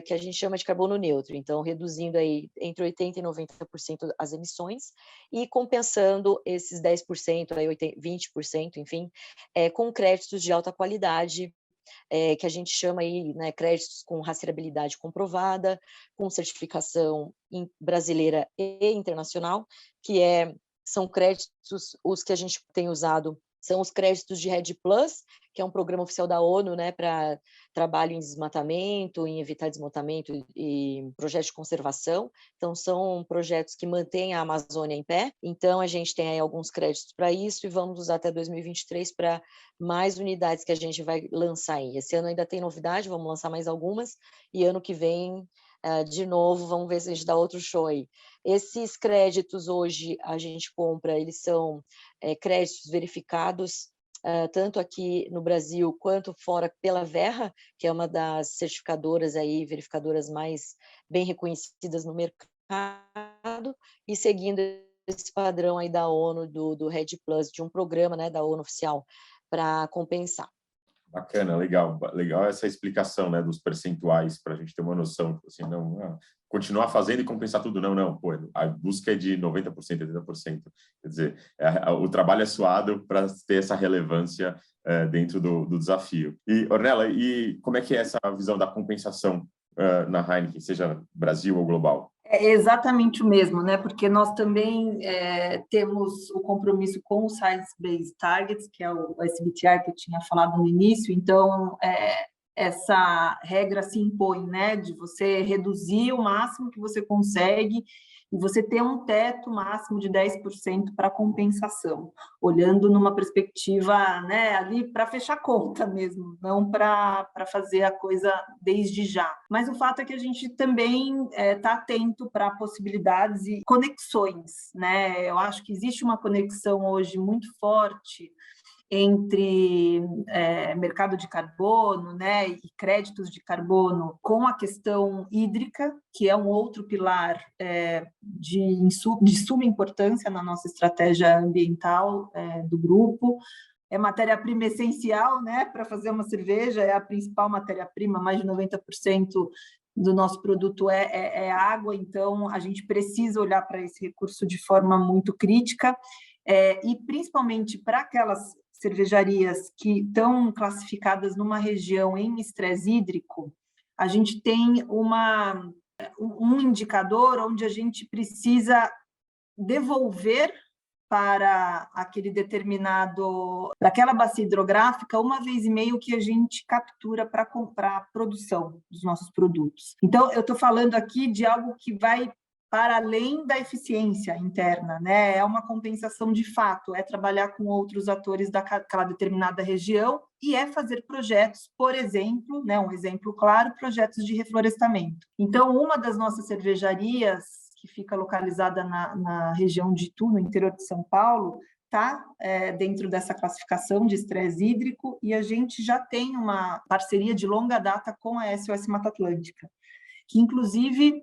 que a gente chama de carbono neutro, então reduzindo aí entre 80% e 90% as emissões e compensando esses 10%, aí 20%, enfim, com créditos de alta qualidade, que a gente chama aí, né, créditos com rastreabilidade comprovada, com certificação brasileira e internacional, que são créditos, os que a gente tem usado são os créditos de REDD+, que é um programa oficial da ONU, né, para trabalho em desmatamento, em evitar desmatamento e projetos de conservação. Então, são projetos que mantêm a Amazônia em pé. Então, a gente tem aí alguns créditos para isso e vamos usar até 2023 para mais unidades que a gente vai lançar aí. Esse ano ainda tem novidade, vamos lançar mais algumas, e ano que vem, de novo, vamos ver se a gente dá outro show aí. Esses créditos hoje a gente compra, eles são créditos verificados, tanto aqui no Brasil quanto fora pela Verra, que é uma das certificadoras aí, verificadoras mais bem reconhecidas no mercado, e seguindo esse padrão aí da ONU, do REDD+, de um programa, né, da ONU oficial para compensar. Bacana, legal essa explicação, né, dos percentuais, para a gente ter uma noção, assim, não continuar fazendo e compensar tudo, não, pô, a busca é de 90%, 80%, quer dizer, o trabalho é suado para ter essa relevância dentro do desafio. E, Ornella, e como é que é essa visão da compensação na Heineken, seja Brasil ou global? É exatamente o mesmo, né? Porque nós também temos o compromisso com o Science Based Targets, que é o SBTi que eu tinha falado no início. Então, essa regra se impõe, né? De você reduzir o máximo que você consegue e você ter um teto máximo de 10% para compensação, olhando numa perspectiva, né, ali para fechar conta mesmo, não para fazer a coisa desde já. Mas o fato é que a gente também está atento para possibilidades e conexões, né? Eu acho que existe uma conexão hoje muito forte entre mercado de carbono, né, e créditos de carbono com a questão hídrica, que é um outro pilar de suma importância na nossa estratégia ambiental do grupo. É matéria-prima essencial, né, para fazer uma cerveja, é a principal matéria-prima, mais de 90% do nosso produto é água, então a gente precisa olhar para esse recurso de forma muito crítica, e principalmente para aquelas cervejarias que estão classificadas numa região em estresse hídrico, a gente tem um indicador onde a gente precisa devolver para aquela bacia hidrográfica 1,5 vezes que a gente captura para comprar a produção dos nossos produtos. Então, eu estou falando aqui de algo que vai para além da eficiência interna, né? É uma compensação de fato, é trabalhar com outros atores daquela determinada região e é fazer projetos, por exemplo, né, um exemplo claro, projetos de reflorestamento. Então, uma das nossas cervejarias, que fica localizada na região de Itu, no interior de São Paulo, está dentro dessa classificação de estresse hídrico e a gente já tem uma parceria de longa data com a SOS Mata Atlântica, que inclusive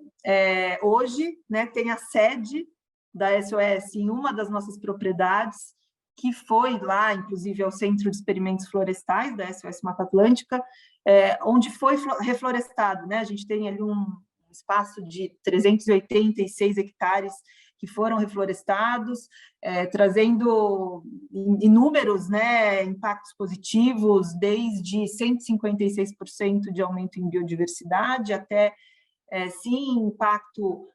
hoje, né, tem a sede da SOS em uma das nossas propriedades, que foi lá, inclusive, ao Centro de Experimentos Florestais da SOS Mata Atlântica, onde foi reflorestado, né? A gente tem ali um espaço de 386 hectares que foram reflorestados, trazendo inúmeros, né, impactos positivos, desde 156% de aumento em biodiversidade até, sim, impacto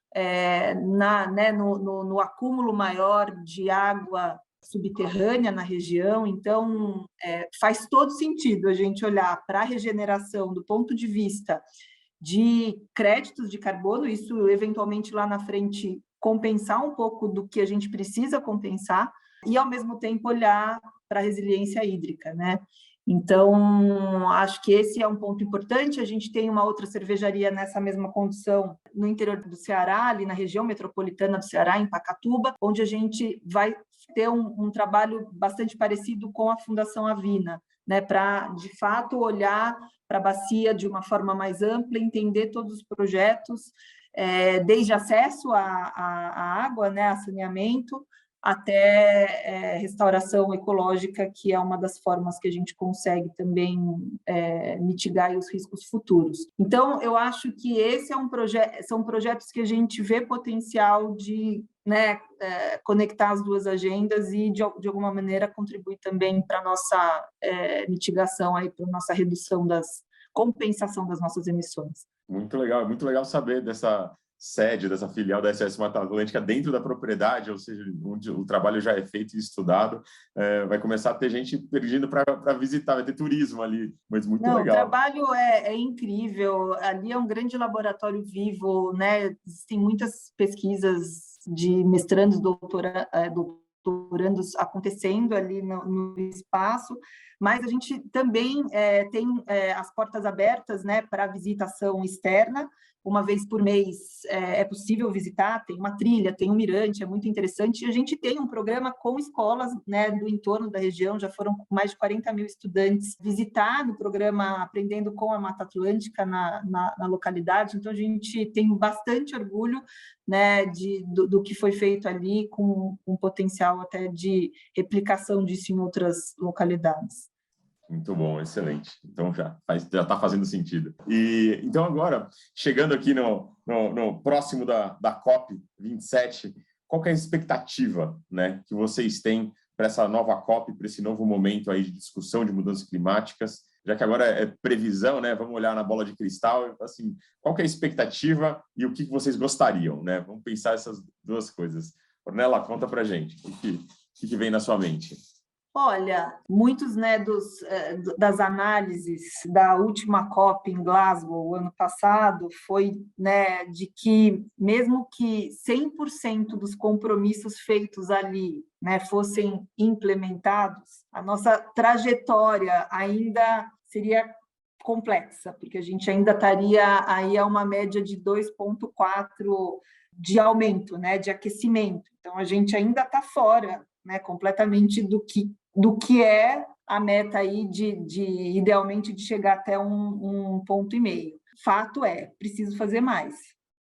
no acúmulo maior de água subterrânea na região. Então, faz todo sentido a gente olhar para a regeneração do ponto de vista de créditos de carbono, isso eventualmente lá na frente compensar um pouco do que a gente precisa compensar e, ao mesmo tempo, olhar para a resiliência hídrica, né? Então, acho que esse é um ponto importante. A gente tem uma outra cervejaria nessa mesma condição no interior do Ceará, ali na região metropolitana do Ceará, em Pacatuba, onde a gente vai ter um trabalho bastante parecido com a Fundação Avina, né, para, de fato, olhar para a bacia de uma forma mais ampla, entender todos os projetos, desde acesso à água, né, a saneamento, até restauração ecológica, que é uma das formas que a gente consegue também mitigar os riscos futuros. Então, eu acho que esse são projetos que a gente vê potencial de, né, conectar as duas agendas e, de alguma maneira, contribuir também para a nossa mitigação, para a nossa redução compensação das nossas emissões. Muito legal saber dessa sede, dessa filial da SOS Mata Atlântica dentro da propriedade, ou seja, onde o trabalho já é feito e estudado. Vai começar a ter gente pedindo para visitar, vai ter turismo ali, mas muito legal. O trabalho é incrível, ali é um grande laboratório vivo, né? Existem muitas pesquisas de mestrandos, doutorandos acontecendo ali no espaço, mas a gente também tem as portas abertas, né, para visitação externa. Uma vez por mês é possível visitar, tem uma trilha, tem um mirante, é muito interessante. E a gente tem um programa com escolas, né, do entorno da região, já foram mais de 40 mil estudantes visitar no programa Aprendendo com a Mata Atlântica na localidade. Então, a gente tem bastante orgulho, né, do que foi feito ali, com potencial até de replicação disso em outras localidades. Muito bom, excelente. Então já está fazendo sentido. E então agora, chegando aqui no próximo da COP 27, qual que é a expectativa, né, que vocês têm para essa nova COP, para esse novo momento aí de discussão de mudanças climáticas? Já que agora é previsão, né? Vamos olhar na bola de cristal. Assim, qual que é a expectativa e o que vocês gostariam, né? Vamos pensar essas duas coisas. Ornella, conta para a gente. O que vem na sua mente? Olha, muitos, né, das análises da última COP em Glasgow, ano passado, foi, né, de que, mesmo que 100% dos compromissos feitos ali, né, fossem implementados, a nossa trajetória ainda seria complexa, porque a gente ainda estaria aí a uma média de 2,4 de aumento, né, de aquecimento. Então, a gente ainda está fora, né, completamente do que é a meta aí idealmente de chegar até 1,5 ponto. Fato preciso fazer mais,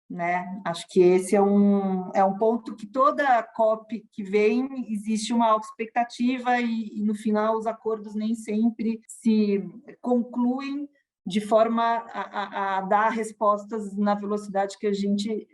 né? Acho que esse é um ponto que toda COP que vem existe uma alta expectativa e no final os acordos nem sempre se concluem de forma a dar respostas na velocidade que a gente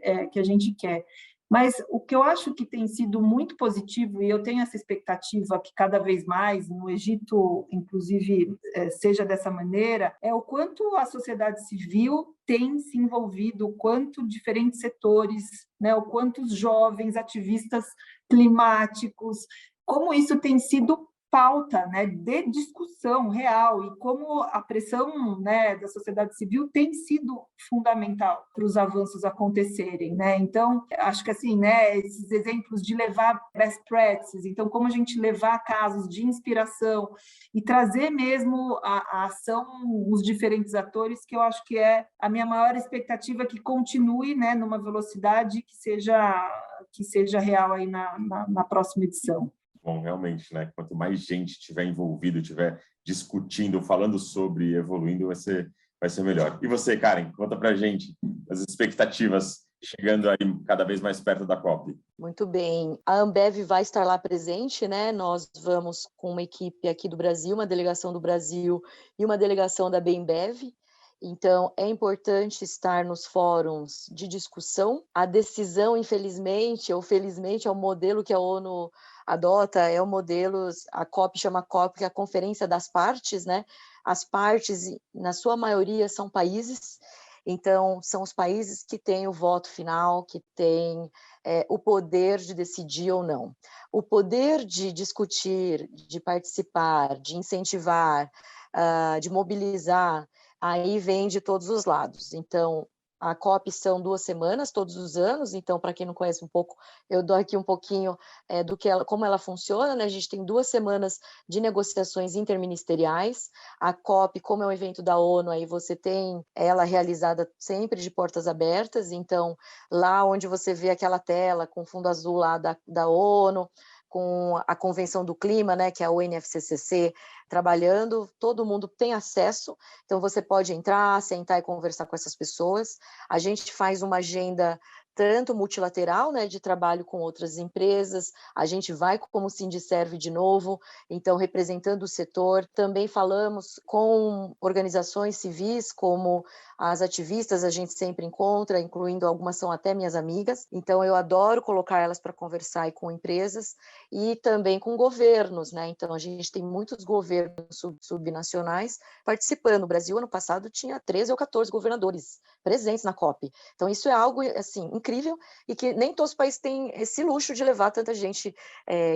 quer. Mas o que eu acho que tem sido muito positivo, e eu tenho essa expectativa que cada vez mais, no Egito, inclusive, seja dessa maneira, é o quanto a sociedade civil tem se envolvido, o quanto diferentes setores, né, o quanto os jovens ativistas climáticos, como isso tem sido pauta, né, de discussão real e como a pressão, né, da sociedade civil tem sido fundamental para os avanços acontecerem, né? Então, acho que assim, né, esses exemplos de levar best practices, então como a gente levar casos de inspiração e trazer mesmo a ação os diferentes atores, que eu acho que é a minha maior expectativa, que continue, né, numa velocidade que seja real aí na próxima edição. Bom, realmente, né? Quanto mais gente estiver envolvido, estiver discutindo, falando sobre, evoluindo, vai ser melhor. E você, Karen, conta pra gente as expectativas chegando aí cada vez mais perto da COP? Muito bem. A Ambev vai estar lá presente, né? Nós vamos com uma equipe aqui do Brasil, uma delegação do Brasil e uma delegação da Bembev. Então, é importante estar nos fóruns de discussão. A decisão, infelizmente ou felizmente, é o modelo que a ONU adota, é o modelo, a COP chama COP, que é a Conferência das Partes, né? As partes, na sua maioria, são países. Então, são os países que têm o voto final, que têm o poder de decidir ou não. O poder de discutir, de participar, de incentivar, de mobilizar, aí vem de todos os lados. Então, a COP são 2 semanas, todos os anos, então, para quem não conhece um pouco, eu dou aqui um pouquinho do que como ela funciona, né? A gente tem 2 semanas de negociações interministeriais. A COP, como é um evento da ONU, aí você tem ela realizada sempre de portas abertas, então, lá onde você vê aquela tela com fundo azul lá da ONU, com a Convenção do Clima, né, que é a UNFCCC, trabalhando, todo mundo tem acesso, então você pode entrar, sentar e conversar com essas pessoas. A gente faz uma agenda tanto multilateral, né, de trabalho com outras empresas, a gente vai como Sindicerve de novo, então representando o setor, também falamos com organizações civis, como as ativistas a gente sempre encontra, incluindo algumas são até minhas amigas, então eu adoro colocar elas para conversar e com empresas, e também com governos, né, então a gente tem muitos governos subnacionais participando. O Brasil, ano passado, tinha 13 ou 14 governadores presentes na COP. Então, isso é algo, assim, incrível e que nem todos os países têm esse luxo de levar tanta gente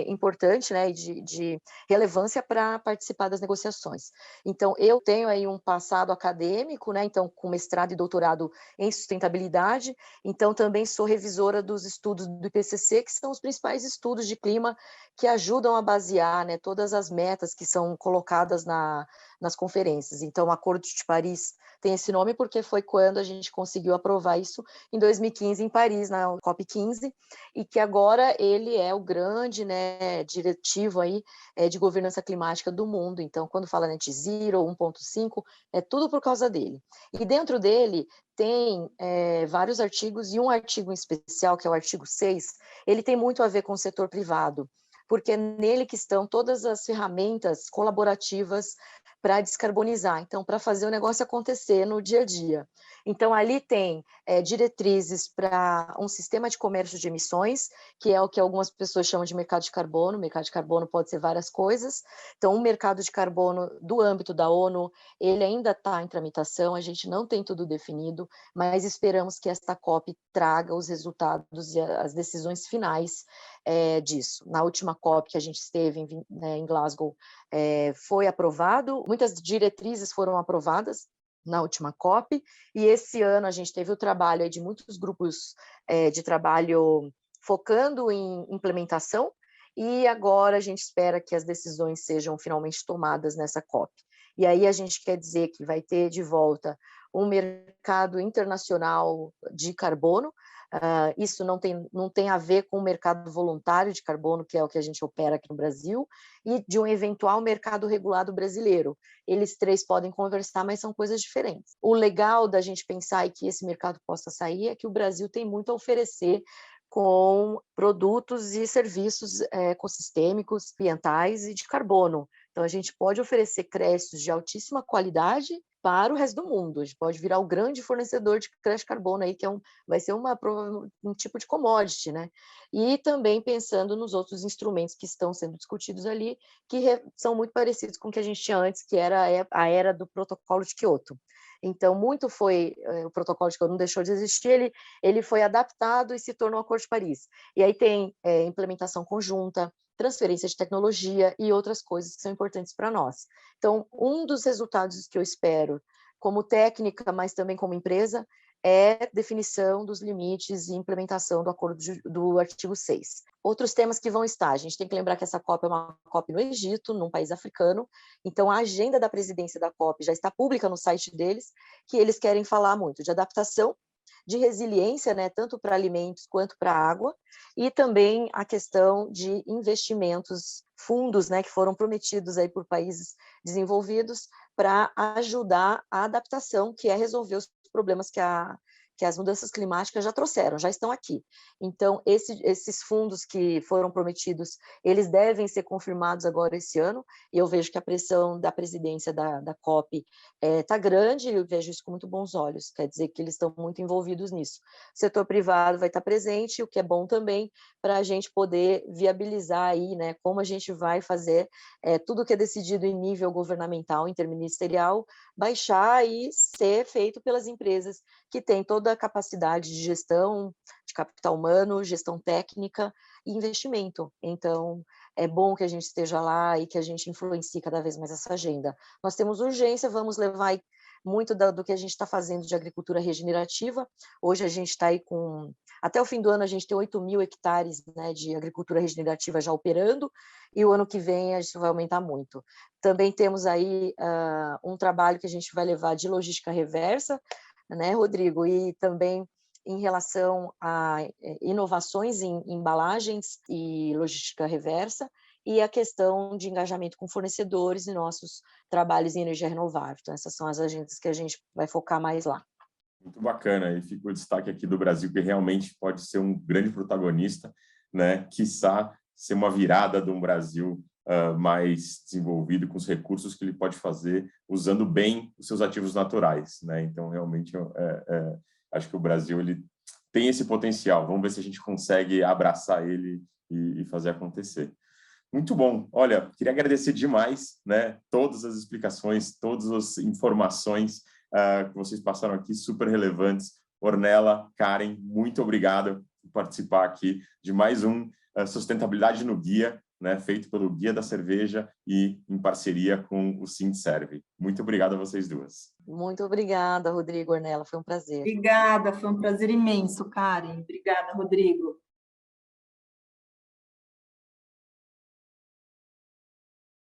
importante, né, e de relevância para participar das negociações. Então, eu tenho aí um passado acadêmico, né, então, com mestrado e doutorado em sustentabilidade, então também sou revisora dos estudos do IPCC, que são os principais estudos de clima que ajudam a basear, né, todas as metas que são colocadas nas conferências. Então, o Acordo de Paris tem esse nome porque foi quando a gente conseguiu aprovar isso em 2015 em Paris, na COP15, e que agora ele é o grande, né, diretivo aí, de governança climática do mundo. Então, quando fala Net Zero, 1.5, é tudo por causa dele. E dentro dele tem vários artigos, e um artigo em especial, que é o artigo 6, ele tem muito a ver com o setor privado, porque é nele que estão todas as ferramentas colaborativas para descarbonizar, então, para fazer o negócio acontecer no dia a dia. Então, ali tem diretrizes para um sistema de comércio de emissões, que é o que algumas pessoas chamam de mercado de carbono. O mercado de carbono pode ser várias coisas. Então, o mercado de carbono do âmbito da ONU, ele ainda está em tramitação, a gente não tem tudo definido, mas esperamos que esta COP traga os resultados e as decisões finais disso. Na última COP que a gente esteve em Glasgow, foi aprovado, muitas diretrizes foram aprovadas na última COP, e esse ano a gente teve o trabalho de muitos grupos de trabalho focando em implementação, e agora a gente espera que as decisões sejam finalmente tomadas nessa COP. E aí a gente quer dizer que vai ter de volta um mercado internacional de carbono. Isso não tem a ver com o mercado voluntário de carbono, que é o que a gente opera aqui no Brasil, e de um eventual mercado regulado brasileiro. Eles três podem conversar, mas são coisas diferentes. O legal da gente pensar e que esse mercado possa sair é que o Brasil tem muito a oferecer com produtos e serviços ecossistêmicos, ambientais e de carbono. Então, a gente pode oferecer créditos de altíssima qualidade para o resto do mundo. A gente pode virar o grande fornecedor de crédito de carbono, aí, que vai ser um tipo de commodity, né? E também pensando nos outros instrumentos que estão sendo discutidos ali, que são muito parecidos com o que a gente tinha antes, que era a era do protocolo de Quioto. Então, muito foi, o protocolo de Quioto não deixou de existir, ele foi adaptado e se tornou o Acordo de Paris. E aí tem implementação conjunta, transferência de tecnologia e outras coisas que são importantes para nós. Então, um dos resultados que eu espero, como técnica, mas também como empresa, é definição dos limites e implementação do acordo do artigo 6. Outros temas que vão estar, a gente tem que lembrar que essa COP é uma COP no Egito, num país africano, então a agenda da presidência da COP já está pública no site deles, que eles querem falar muito de adaptação, de resiliência, né, tanto para alimentos quanto para água, e também a questão de investimentos, fundos, né, que foram prometidos aí por países desenvolvidos para ajudar a adaptação, que é resolver os problemas que as mudanças climáticas já trouxeram, já estão aqui. Então, esses fundos que foram prometidos, eles devem ser confirmados agora esse ano, e eu vejo que a pressão da presidência da COP está grande, e eu vejo isso com muito bons olhos, quer dizer que eles estão muito envolvidos nisso. O setor privado vai estar presente, o que é bom também para a gente poder viabilizar aí, né, como a gente vai fazer tudo que é decidido em nível governamental, interministerial, baixar e ser feito pelas empresas que têm toda a capacidade de gestão, de capital humano, gestão técnica e investimento. Então, é bom que a gente esteja lá e que a gente influencie cada vez mais essa agenda. Nós temos urgência, vamos levar muito do que a gente está fazendo de agricultura regenerativa. Hoje a gente está aí com... Até o fim do ano a gente tem 8.000 hectares, né, de agricultura regenerativa já operando, e o ano que vem a gente vai aumentar muito. Também temos aí um trabalho que a gente vai levar de logística reversa, né, Rodrigo? E também em relação a inovações em embalagens e logística reversa, e a questão de engajamento com fornecedores e nossos trabalhos em energia renovável. Então, essas são as agendas que a gente vai focar mais lá. Muito bacana, e fica o destaque aqui do Brasil, que realmente pode ser um grande protagonista, né? Quiçá ser uma virada de um Brasil mais desenvolvido, com os recursos que ele pode fazer, usando bem os seus ativos naturais, né? Então, realmente, acho que o Brasil ele tem esse potencial. Vamos ver se a gente consegue abraçar ele e fazer acontecer. Muito bom. Olha, queria agradecer demais, né, todas as explicações, todas as informações que vocês passaram aqui, super relevantes. Ornella, Karen, muito obrigado por participar aqui de mais um Sustentabilidade no Guia, né, feito pelo Guia da Cerveja e em parceria com o Sintserve. Muito obrigado a vocês duas. Muito obrigada, Rodrigo, Ornella, foi um prazer. Obrigada, foi um prazer imenso, Karen. Obrigada, Rodrigo.